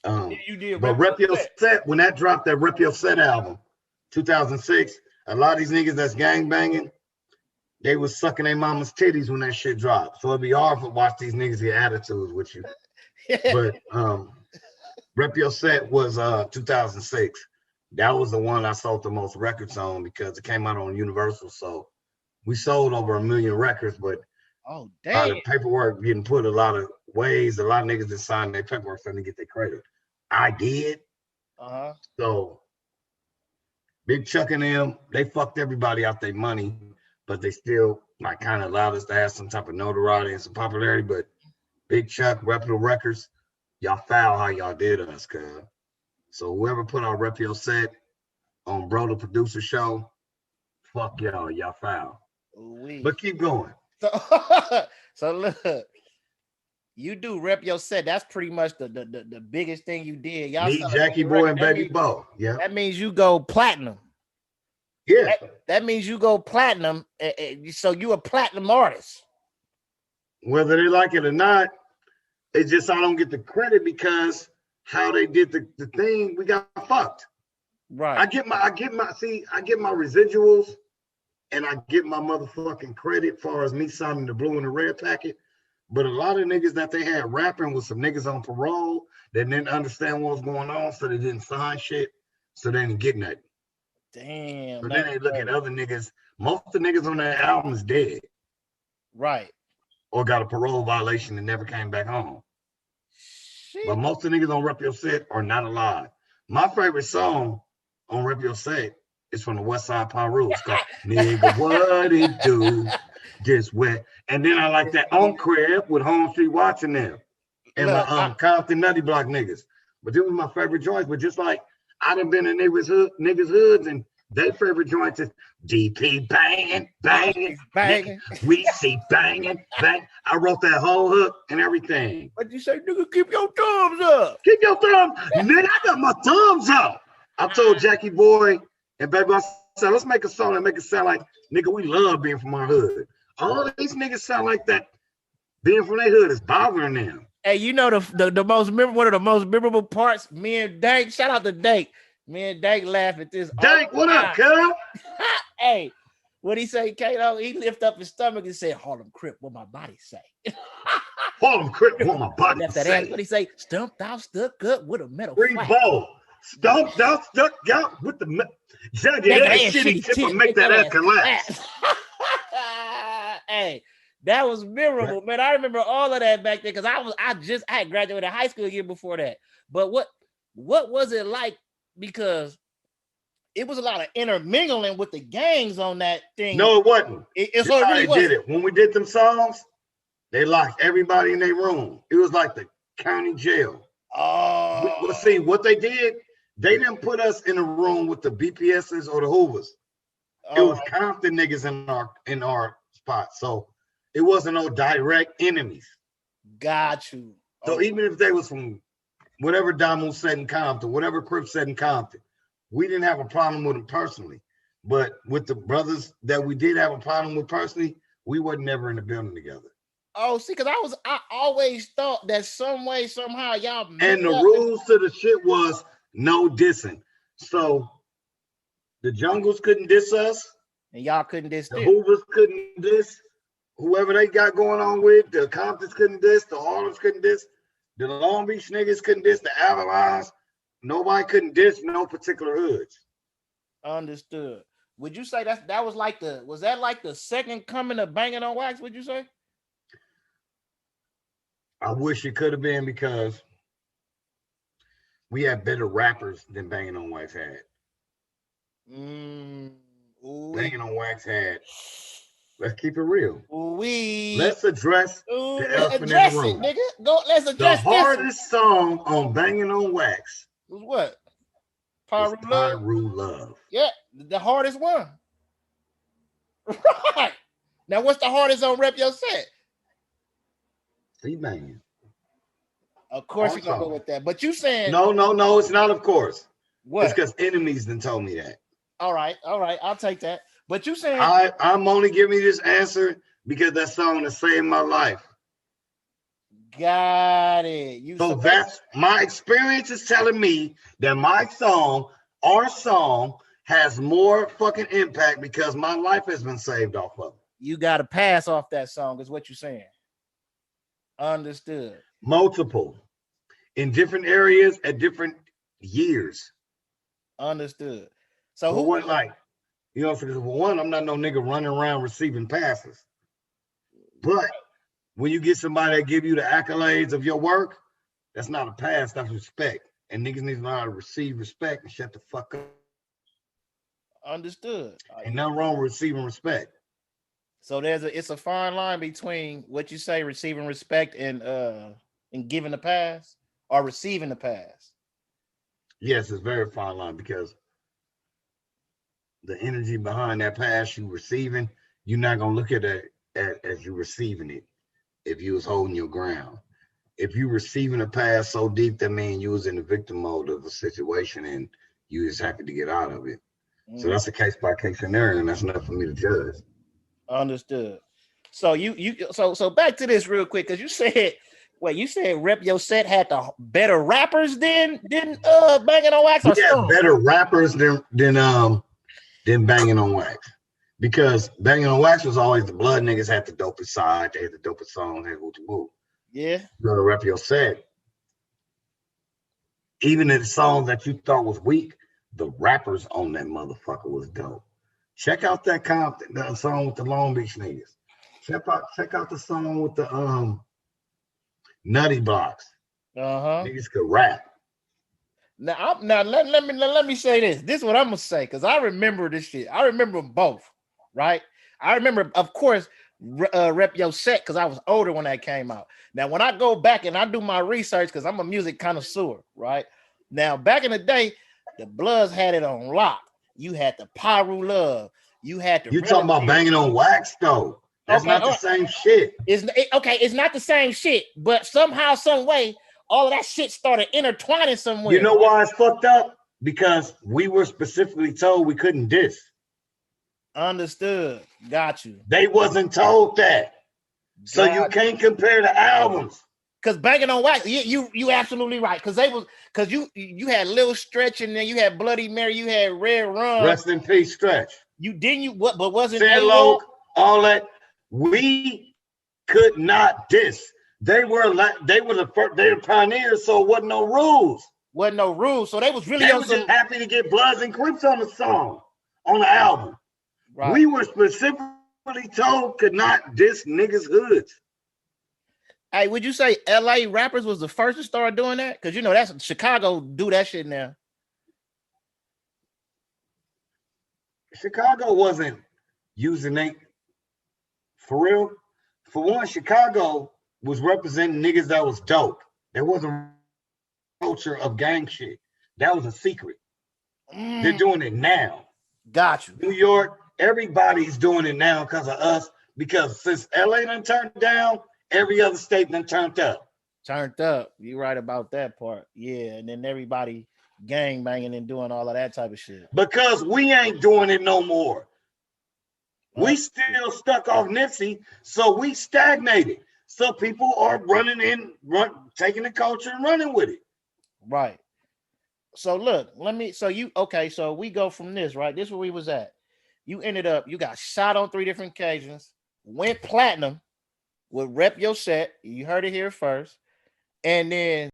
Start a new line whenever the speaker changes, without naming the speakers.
You did
But Rep Your Set, when that dropped, that Rep Your Set album, 2006, a lot of these niggas that's gang banging, they was sucking their mama's titties when that shit dropped. So it'd be hard to watch these niggas get attitudes with you. But Rep Your Set was 2006. That was the one I sold the most records on because it came out on Universal. So we sold over 1 million records, but
oh
a lot
damn,
of paperwork getting put a lot of ways. A lot of niggas that signed their paperwork for them to get their credit. I did. So Big Chuck and them, they fucked everybody out their money, but they still like kind of allowed us to have some type of notoriety and some popularity. But Big Chuck, Reputable Records, y'all foul how y'all did us, cuz. So whoever put out Rep Your Set on Bro the Producer Show, fuck y'all foul. But keep going.
So look, you do Rep Your Set. That's pretty much the biggest thing you did. Y'all
Me, Jackie Boy, and Baby Bo. Yeah.
That means you go platinum.
Yeah.
That means you go platinum. So you a platinum artist.
Whether they like it or not, it's just I don't get the credit because how they did the thing, we got fucked.
Right.
I get my residuals and I get my motherfucking credit far as me signing the blue and the red packet. But a lot of niggas that they had rapping with some niggas on parole that didn't understand what was going on, so they didn't sign shit, so they didn't get nothing.
Damn.
So then they look at other niggas. Most of the niggas on that album is dead.
Right.
Or got a parole violation and never came back home.
Shit.
But most of the niggas on Rep Your Set are not alive. My favorite song on Rep Your Set is from the West Side Pyru. It's called Nigga What It Do. Just wet. And then I like that On Crib with Home Street Watching them. And my Compton Nutty Block niggas. But this was my favorite joints. But just like I done been in niggas hoods and their favorite joints is DP banging, banging, banging. We see banging, bang. I wrote that whole hook and everything.
What you say, nigga? Keep your thumbs up.
Keep your thumbs. Nigga, I got my thumbs up. I told Jackie Boy and Baby, I said, let's make a song and make it sound like, nigga, we love being from our hood. All these niggas sound like that. Being from their hood is bothering them.
Hey, you know the most memorable, one of the most memorable parts. Me and Dank, shout out to Dank. Me and Dank laugh at this.
Dank, what up, cuz?
Hey, what he say, Kato? He lift up his stomach and said, "Harlem Crip, what my body say."
Harlem Crip, what my body say.
What he say? Stumped out, stuck up with a metal.
Free ball. Stumped out, stuck out with the metal. That shitty tip will make that ass collapse.
Hey, that was memorable, man. I remember all of that back then because I had graduated high school a year before that. But what was it like? Because it was a lot of intermingling with the gangs on that thing.
No, it wasn't.
It so it really
did it. When we did them songs, they locked everybody in their room. It was like the county jail.
Oh.
Well, see, what they did, they didn't put us in a room with the BPSs or the Hoovers. It was Compton niggas in our spot. So it wasn't no direct enemies.
Got you.
So even if they was from whatever Damu said in Compton, whatever Crips said in Compton, we didn't have a problem with them personally. But with the brothers that we did have a problem with personally, we wasn't never in the building together.
Oh, see, because I always thought that some way, somehow, y'all.
And the rules to the shit was no dissing. So the Jungles couldn't diss us.
And y'all couldn't diss
the Hoovers couldn't diss. Whoever they got going on with, the Comptons couldn't diss, the Harlems couldn't diss, the Long Beach niggas couldn't diss, the Avalons. Nobody couldn't diss no particular hoods.
Understood. Would you say that was like the second coming of Bangin On Wax, would you say?
I wish it could have been because we had better rappers than Bangin On Wax had. Bangin On Wax had. Let's keep it real. Let's address the elephant in the room.
Nigga. Go. Let's address
the hardest song on Bangin On Wax
was what?
Pyru Love.
Yeah, the hardest one. Right. Now, what's the hardest on Rep Your Set?
See, man.
Of course, you're gonna go with that. But you saying
no, it's not. Of course,
what?
It's because enemies done told me that.
All right, I'll take that. But you saying
I'm only giving you this answer because that song has saved my life.
Got it.
So that's my experience is telling me that my song, our song, has more fucking impact because my life has been saved off of it.
You got to pass off that song, is what you're saying. Understood.
Multiple in different areas at different years.
Understood. So
who what like, you know, for one, I'm not no nigga running around receiving passes. But when you get somebody that give you the accolades of your work, that's not a pass, that's respect. And niggas need to know how to receive respect and shut the fuck up.
Understood.
Ain't nothing wrong with receiving respect.
So it's a fine line between what you say, receiving respect and giving the pass or receiving the pass.
Yes, it's very fine line because the energy behind that pass you receiving, you're not gonna look at it as you receiving it if you was holding your ground. If you receiving a pass so deep, that means you was in the victim mode of a situation and you just happy to get out of it. So that's a case by case scenario, and that's not for me to judge.
Understood. So so back to this real quick, because you said Rep Your Set had the better rappers than Bangin On Wax.
Yeah, better rappers than Bangin On Wax, because Bangin On Wax was always the blood niggas had the dopest side, they had the dopest song, they had woo.
Yeah.
You gotta Rep Your Set. Even in the songs that you thought was weak, the rappers on that motherfucker was dope. Check out that song with the Long Beach niggas. Check out the song with the Nutty Blocks. Niggas could rap.
Now let me say this. This is what I'm gonna say, because I remember this shit. I remember them both, right? I remember, of course, Rep Your Set, because I was older when that came out. Now, when I go back and I do my research, because I'm a music connoisseur, right? Now, back in the day, the Bloods had it on lock. You had the Pyru Love. You had the.
You talking about Bangin On Wax though? That's not the same shit.
It's not the same shit, but somehow, some way, all of that shit started intertwining somewhere.
You know why it's fucked up? Because we were specifically told we couldn't diss.
Understood. Got you.
They wasn't told that. So you can't compare the albums.
Because Bangin On Wax, you absolutely right. Because you had Lil Stretch, and then you had Bloody Mary, you had Red Rum.
Rest in peace, Stretch.
But wasn't
Hello, all that. We could not diss. They were the pioneers, so it wasn't no rules.
Wasn't no rules. So they was really
just happy to get Bloods and Crips on the song, on the album. Right. We were specifically told could not diss niggas' hoods.
Hey, would you say LA rappers was the first to start doing that? Because you know that's Chicago do that shit now.
Chicago wasn't using it for real. For one, Chicago was representing niggas that was dope. There wasn't a culture of gang shit. That was a secret. They're doing it now.
Got you.
New York, everybody's doing it now because of us. Because since LA done turned down, every other state done turned up.
Turned up. You're right about that part. Yeah, and then everybody gang banging and doing all of that type of shit.
Because we ain't doing it no more. We still stuck off Nipsey, so we stagnated. So people are taking the culture and running with it.
Right. So look, so we go from this, right? This is where we was at. You got shot on 3 different occasions, went platinum with Rep Your Set. You heard it here first. And then